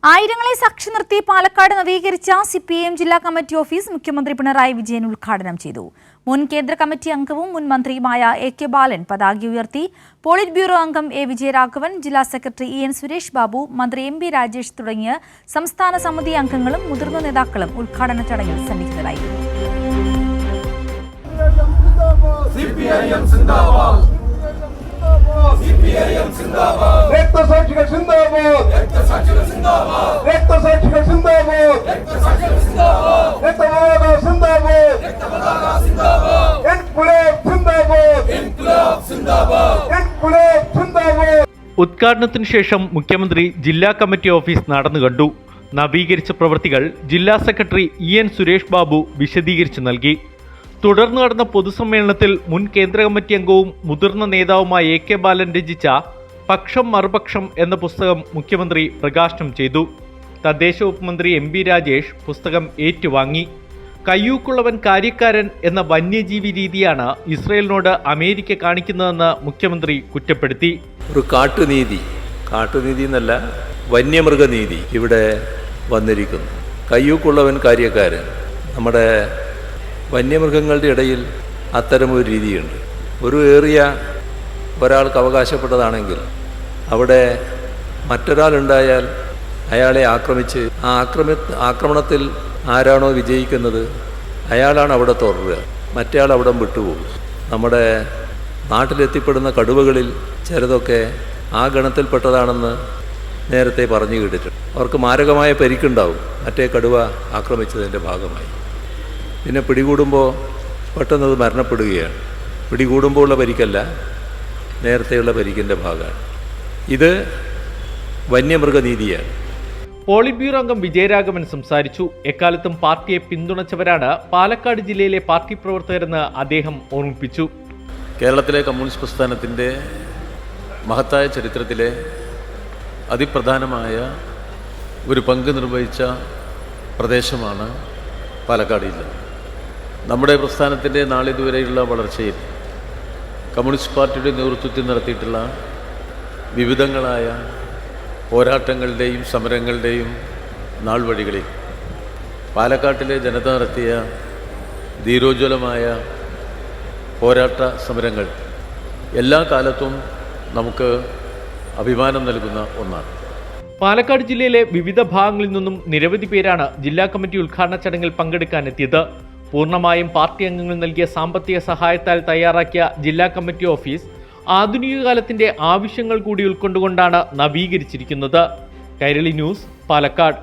ആയിരങ്ങളെ സാക്ഷി നിർത്തി പാലക്കാട് നവീകരിച്ച സിപിഐഎം ജില്ലാ കമ്മിറ്റി ഓഫീസ് മുഖ്യമന്ത്രി പിണറായി വിജയൻ ഉദ്ഘാടനം ചെയ്തു. മുൻ കേന്ദ്ര കമ്മിറ്റി അംഗവും മുൻ മന്ത്രിയുമായ AK ബാലൻ പതാക ഉയർത്തി. പോളിറ്റ് ബ്യൂറോ അംഗം A വിജയരാഘവൻ, ജില്ലാ സെക്രട്ടറി EN സുരേഷ് ബാബു, മന്ത്രി MP രാജേഷ് തുടങ്ങിയ സംസ്ഥാന സമിതി അംഗങ്ങളും മുതിർന്ന നേതാക്കളും ഉദ്ഘാടന ചടങ്ങിൽ സന്നിഹിതരായി. ഉദ്ഘാടനത്തിന് ശേഷം മുഖ്യമന്ത്രി ജില്ലാ കമ്മിറ്റി ഓഫീസ് നടന്നു കണ്ടു. നവീകരിച്ച പ്രവൃത്തികൾ ജില്ലാ സെക്രട്ടറി EN സുരേഷ് ബാബു വിശദീകരിച്ചു നൽകി. തുടർന്ന് നടന്ന പൊതുസമ്മേളനത്തിൽ മുൻ കേന്ദ്ര കമ്മിറ്റി അംഗവും മുതിർന്ന നേതാവുമായ AK ബാലൻ രചിച്ച പക്ഷം മറുപക്ഷം എന്ന പുസ്തകം മുഖ്യമന്ത്രി പ്രകാശനം ചെയ്തു. തദ്ദേശ വകുപ്പ് മന്ത്രി MP രാജേഷ് പുസ്തകം ഏറ്റുവാങ്ങി. കയ്യൂക്കുള്ളവൻ കാര്യക്കാരൻ എന്ന വന്യജീവി രീതിയാണ് ഇസ്രയേലിനോട് അമേരിക്ക കാണിക്കുന്നതെന്ന് മുഖ്യമന്ത്രി കുറ്റപ്പെടുത്തി. ഒരു കാട്ടുനീതി എന്നല്ല, വന്യമൃഗനീതി ഇവിടെ വന്നിരിക്കുന്നു. കയ്യൂക്കുള്ളവൻ കാര്യക്കാരൻ. നമ്മുടെ വന്യമൃഗങ്ങളുടെ ഇടയിൽ അത്തരമൊരു രീതിയുണ്ട്. ഒരു ഏറിയ ഒരാൾക്ക് അവകാശപ്പെട്ടതാണെങ്കിൽ അവിടെ മറ്റൊരാളുണ്ടായാൽ അയാളെ ആക്രമിച്ച് ആ ആക്രമണത്തിൽ ആരാണോ വിജയിക്കുന്നത് അയാളാണ് അവിടെ തുടരുക, മറ്റേയാൾ അവിടെ വിട്ടുപോകും. നമ്മുടെ നാട്ടിലെത്തിപ്പെടുന്ന കടുവകളിൽ ചിലതൊക്കെ ആ ഗണത്തിൽപ്പെട്ടതാണെന്ന് നേരത്തെ പറഞ്ഞു കേട്ടിട്ടുണ്ട്. അവർക്ക് മാരകമായ പരിക്കുണ്ടാവും മറ്റേ കടുവ ആക്രമിച്ചതിൻ്റെ ഭാഗമായി. പിന്നെ പിടികൂടുമ്പോൾ പെട്ടെന്നത് മരണപ്പെടുകയാണ്. പിടികൂടുമ്പോൾ ഉള്ള പരിക്കല്ല, നേരത്തെയുള്ള പരിക്കിൻ്റെ ഭാഗമാണ്. ഇത് വന്യമൃഗനീതിയാണ്. പോളിറ്റ് ബ്യൂറോ അംഗം വിജയരാഘവൻ സംസാരിച്ചു. എക്കാലത്തും പാർട്ടിയെ പിന്തുണച്ചവരാണ് പാലക്കാട് ജില്ലയിലെ പാർട്ടി പ്രവർത്തകരെന്ന് അദ്ദേഹം ഓർമ്മിപ്പിച്ചു. കേരളത്തിലെ കമ്മ്യൂണിസ്റ്റ് പ്രസ്ഥാനത്തിൻ്റെ മഹത്തായ ചരിത്രത്തിലെ അതിപ്രധാനമായ ഒരു പങ്ക് നിർവഹിച്ച പ്രദേശമാണ് പാലക്കാട് ജില്ല. നമ്മുടെ പ്രസ്ഥാനത്തിൻ്റെ നാളിതുവരെയുള്ള വളർച്ചയിൽ കമ്മ്യൂണിസ്റ്റ് പാർട്ടിയുടെ നേതൃത്വത്തിൽ നടത്തിയിട്ടുള്ള വിവിധങ്ങളായ പോരാട്ടങ്ങളുടെയും സമരങ്ങളുടെയും നാൾ വഴികളിൽ പാലക്കാട്ടിലെ ജനത നടത്തിയ ധീരോജ്വലമായ പോരാട്ട സമരങ്ങൾ എല്ലാ കാലത്തും നമുക്ക് അഭിമാനം നൽകുന്ന ഒന്നാണ്. പാലക്കാട് ജില്ലയിലെ വിവിധ ഭാഗങ്ങളിൽ നിന്നും നിരവധി പേരാണ് ജില്ലാ കമ്മിറ്റി ഉദ്ഘാടന ചടങ്ങിൽ പങ്കെടുക്കാനെത്തിയത്. പൂർണ്ണമായും പാർട്ടി അംഗങ്ങൾ നൽകിയ സാമ്പത്തിക സഹായത്താൽ തയ്യാറാക്കിയ ജില്ലാ കമ്മിറ്റി ഓഫീസ് ആധുനിക കാലത്തിന്റെ ആവശ്യങ്ങൾ കൂടി ഉൾക്കൊണ്ടുകൊണ്ടാണ് നവീകരിച്ചിരിക്കുന്നത്. കൈരളി ന്യൂസ്, പാലക്കാട്.